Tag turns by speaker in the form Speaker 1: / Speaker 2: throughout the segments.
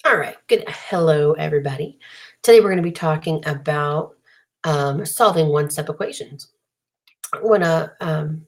Speaker 1: All right, good. Hello, everybody. Today we're going to be talking about solving one-step equations. I want to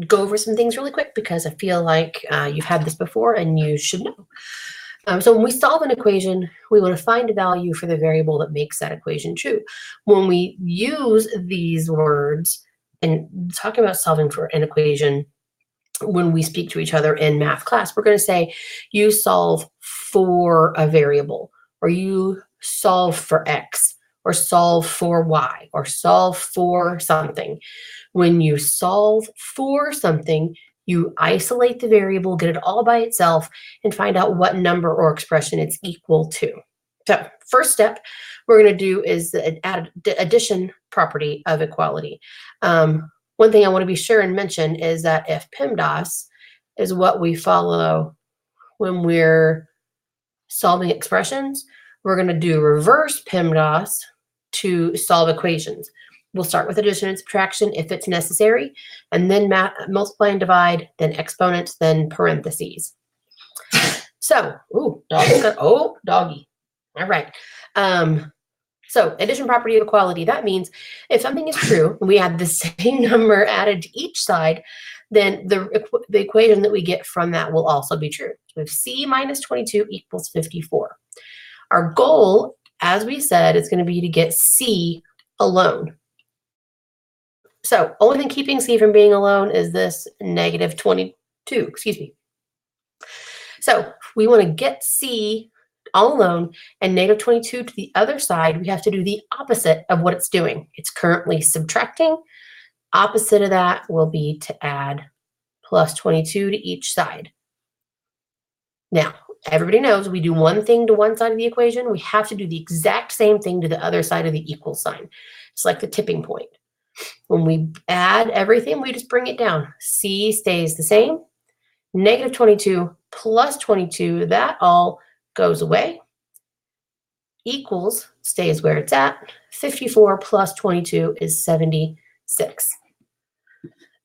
Speaker 1: go over some things really quick because I feel like you've had this before and you should know. So when we solve an equation, we want to find a value for the variable that makes that equation true. When we use these words and talking about solving for an equation, when we speak to each other in math class, we're going to say, you solve for a variable, or you solve for X, or solve for Y, or solve for something. When you solve for something, you isolate the variable, get it all by itself, and find out what number or expression it's equal to. So first step we're going to do is the addition property of equality. One thing I want to be sure and mention is that if PEMDAS is what we follow when we're solving expressions, we're going to do reverse PEMDAS to solve equations. We'll start with addition and subtraction if it's necessary, and then multiply and divide, then exponents, then parentheses. So, doggy. All right. So addition property of equality, that means if something is true and we add the same number added to each side, then the equation that we get from that will also be true. So if C minus 22 equals 54. Our goal, as we said, is going to be to get C alone. So only thing keeping C from being alone is this negative 22, excuse me. So we want to get C all alone and negative 22 to the other side. We have to do the opposite of what it's doing. It's currently subtracting. Opposite of that will be to add plus 22 to each side. Now, everybody knows we do one thing to one side of the equation. We have to do the exact same thing to the other side of the equal sign. It's like the tipping point. When we add everything, we just bring it down. C stays the same. Negative 22 plus 22, that all goes away. Equals stays where it's at. 54 plus 22 is 76.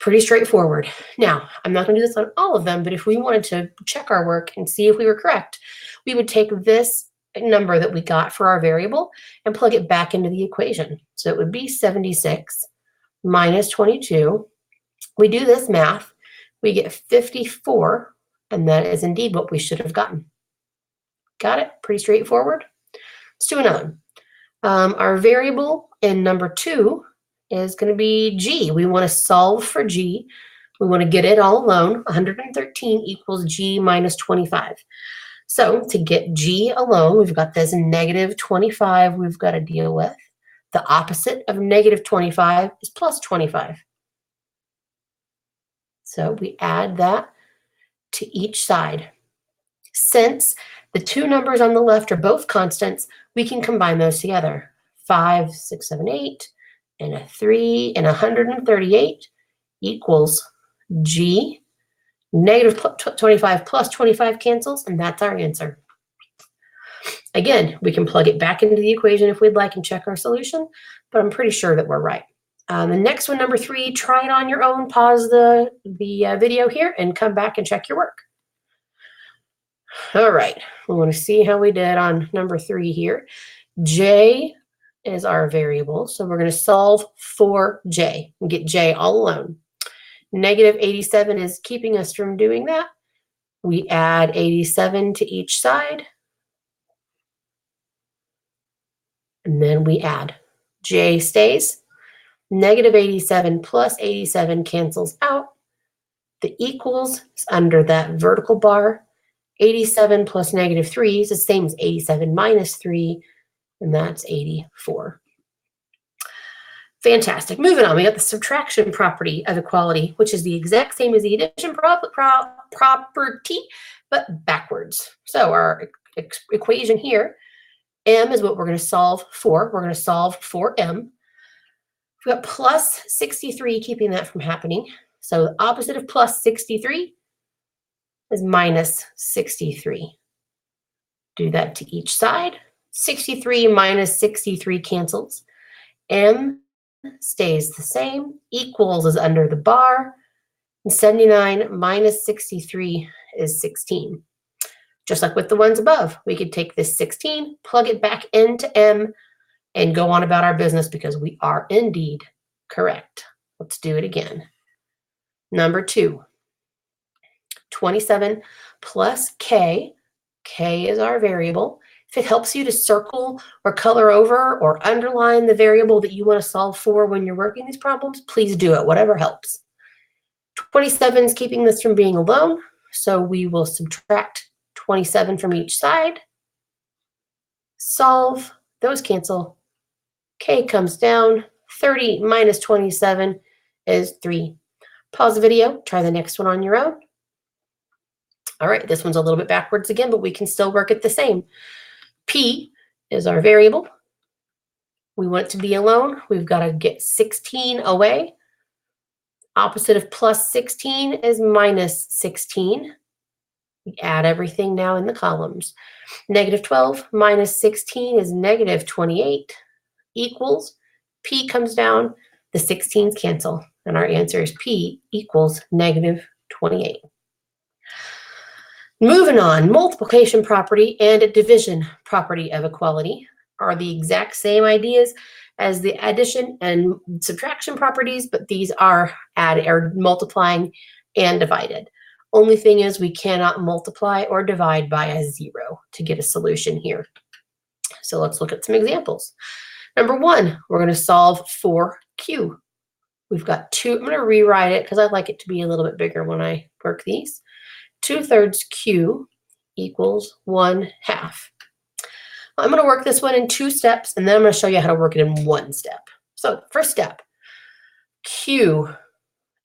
Speaker 1: Pretty straightforward. Now, I'm not going to do this on all of them, but if we wanted to check our work and see if we were correct, we would take this number that we got for our variable and plug it back into the equation. So it would be 76 minus 22. We do this math, we get 54, and that is indeed what we should have gotten. Got it? Pretty straightforward. Let's do another. Our variable in number 2 is going to be G. We want to solve for G. We want to get it all alone. 113 equals G minus 25. So to get G alone, we've got this negative 25 we've got to deal with. The opposite of negative 25 is plus 25. So we add that to each side. Since the two numbers on the left are both constants, we can combine those together. 5, 6, 7, 8, and a 3, and 138 equals G. Negative 25 plus 25 cancels, and that's our answer. Again, we can plug it back into the equation if we'd like and check our solution, but I'm pretty sure that we're right. The next one, number 3, try it on your own. Pause the video here and come back and check your work. All right, we want to see how we did on number 3 here. J is our variable, so we're going to solve for J and get J all alone. Negative 87 is keeping us from doing that. We add 87 to each side, and then we add. J stays. Negative 87 plus 87 cancels out. The equals is under that vertical bar. 87 plus negative 3 is the same as 87 minus 3, and that's 84. Fantastic. Moving on, we got the subtraction property of equality, which is the exact same as the addition property, but backwards. So our equation here, M is what we're going to solve for. We're going to solve for M. We've got plus 63, keeping that from happening. So the opposite of plus 63 is minus 63. Do that to each side. 63 minus 63 cancels. M stays the same. Equals is under the bar. And 79 minus 63 is 16. Just like with the ones above, we could take this 16, plug it back into M, and go on about our business because we are indeed correct. Let's do it again. Number 2, 27 plus K. K is our variable. If it helps you to circle or color over or underline the variable that you want to solve for when you're working these problems, please do it, whatever helps. 27 is keeping this from being alone, so we will subtract 27 from each side. Solve, those cancel. K comes down. 30 minus 27 is 3. Pause the video, try the next one on your own. All right, this one's a little bit backwards again, but we can still work it the same. P is our variable. We want it to be alone. We've got to get 16 away. Opposite of plus 16 is minus 16. We add everything now in the columns. Negative 12 minus 16 is negative 28 equals, P comes down, the 16s cancel, and our answer is P equals negative 28. Moving on, multiplication property and a division property of equality are the exact same ideas as the addition and subtraction properties, but these are multiplying and divided. Only thing is we cannot multiply or divide by a 0 to get a solution here. So let's look at some examples. Number 1, we're going to solve for Q. We've got 2. I'm going to rewrite it because I like it to be a little bit bigger when I work these. 2/3 Q equals 1/2. I'm going to work this one in 2 steps, and then I'm going to show you how to work it in 1 step. So first step, Q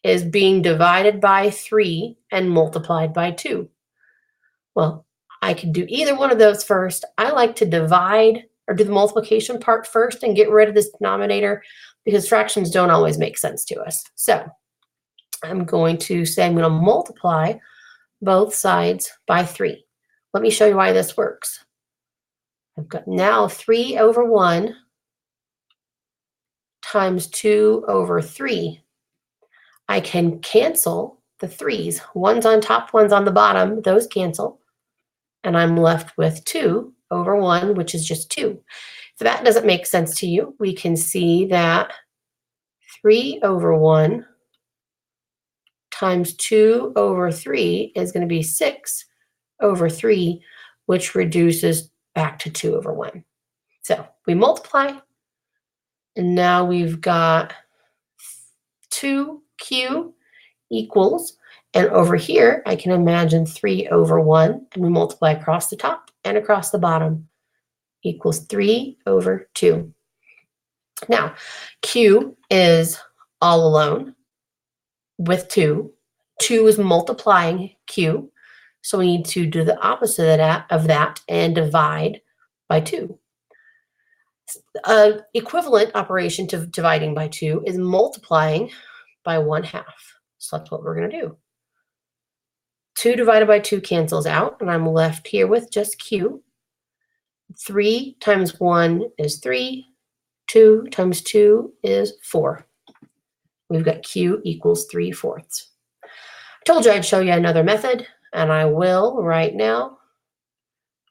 Speaker 1: is being divided by 3 and multiplied by 2. Well, I could do either one of those first. I like to divide or do the multiplication part first and get rid of this denominator because fractions don't always make sense to us. So I'm going to say I'm going to multiply both sides by 3. Let me show you why this works. I've got now 3 over 1 times 2 over 3. I can cancel the 3's. One's on top, one's on the bottom. Those cancel. And I'm left with 2 over 1, which is just 2. If that doesn't make sense to you, we can see that 3 over 1 times 2 over 3 is going to be 6 over 3, which reduces back to 2 over 1. So we multiply, and now we've got 2Q equals, and over here I can imagine 3 over 1, and we multiply across the top and across the bottom, equals 3 over 2. Now, Q is all alone with 2. 2 is multiplying Q, so we need to do the opposite of that and divide by 2. Equivalent operation to dividing by 2 is multiplying by 1/2. So that's what we're going to do. 2 divided by 2 cancels out, and I'm left here with just Q. 3 times 1 is 3. 2 times 2 is 4. We've got Q equals 3/4. I told you I'd show you another method, and I will right now.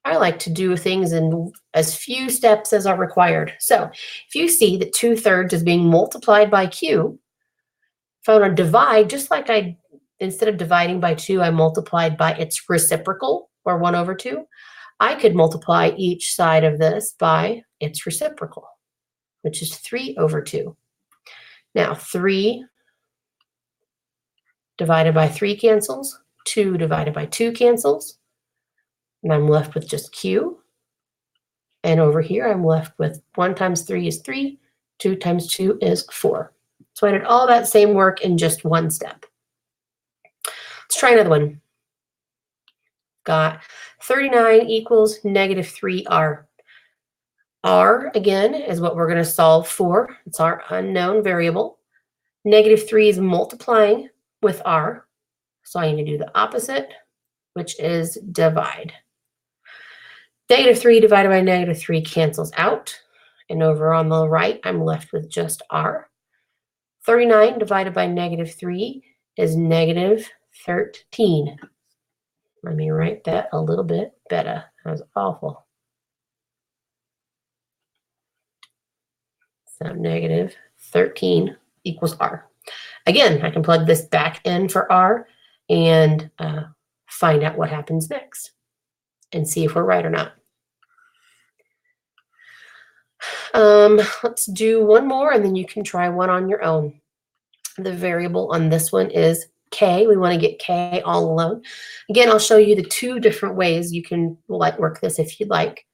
Speaker 1: I like to do things in as few steps as are required. So if you see that 2/3 is being multiplied by Q, if I want to divide, just like instead of dividing by 2, I multiplied by its reciprocal, or 1 over 2, I could multiply each side of this by its reciprocal, which is 3 over 2. Now, 3 divided by 3 cancels. 2 divided by 2 cancels. And I'm left with just Q. And over here, I'm left with 1 times 3 is 3. 2 times 2 is 4. So I did all that same work in just 1 step. Let's try another one. Got 39 equals negative 3R. R, again, is what we're going to solve for. It's our unknown variable. Negative 3 is multiplying with R. So I need to do the opposite, which is divide. Negative 3 divided by negative 3 cancels out. And over on the right, I'm left with just R. 39 divided by negative 3 is negative 13. Let me write that a little bit better. That was awful. So negative 13 equals R. Again, I can plug this back in for R and find out what happens next and see if we're right or not. Let's do one more and then you can try one on your own. The variable on this one is K. We want to get K all alone. Again, I'll show you the two different ways you can work this if you'd like.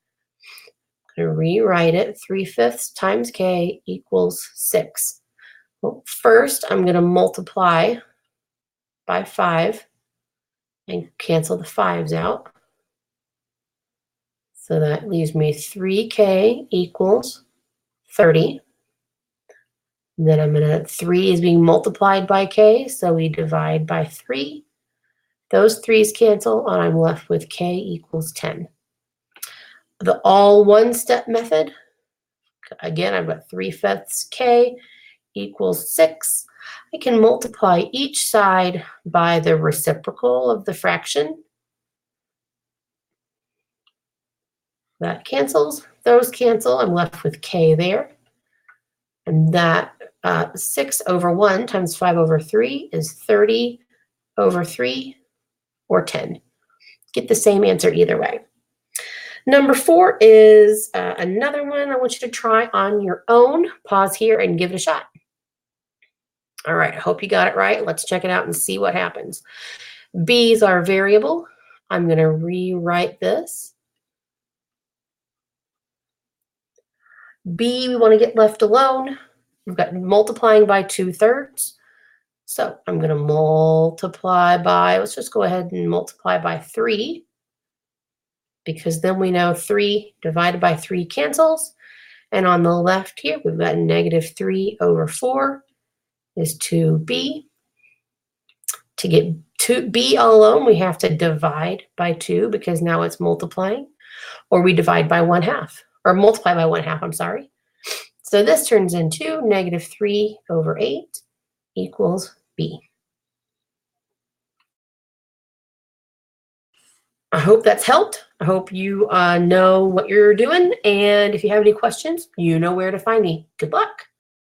Speaker 1: I'm going to rewrite it. 3/5 times K equals 6. Well, first, I'm going to multiply by 5 and cancel the 5s out. So that leaves me 3K equals 30. And then I'm going to, 3 is being multiplied by K, so we divide by 3. Those 3's cancel, and I'm left with K equals 10. The all one-step method, again, I've got 3/5 K equals 6. I can multiply each side by the reciprocal of the fraction. That cancels. Those cancel. I'm left with K there. And that 6 over 1 times 5 over 3 is 30 over 3 or 10. Get the same answer either way. Number 4 is another one I want you to try on your own. Pause here and give it a shot. All right, I hope you got it right. Let's check it out and see what happens. B is our variable. I'm going to rewrite this. B, we want to get left alone. We've got multiplying by 2/3. So I'm going to multiply by, let's just go ahead and multiply by 3. Because then we know 3 divided by 3 cancels. And on the left here, we've got negative 3 over 4 is 2B. To get B all alone, we have to divide by 2 because now it's multiplying. Or we divide by 1/2, or multiply by 1/2, I'm sorry. So this turns into negative 3 over 8 equals B. I hope that's helped. I hope you know what you're doing. And if you have any questions, you know where to find me. Good luck.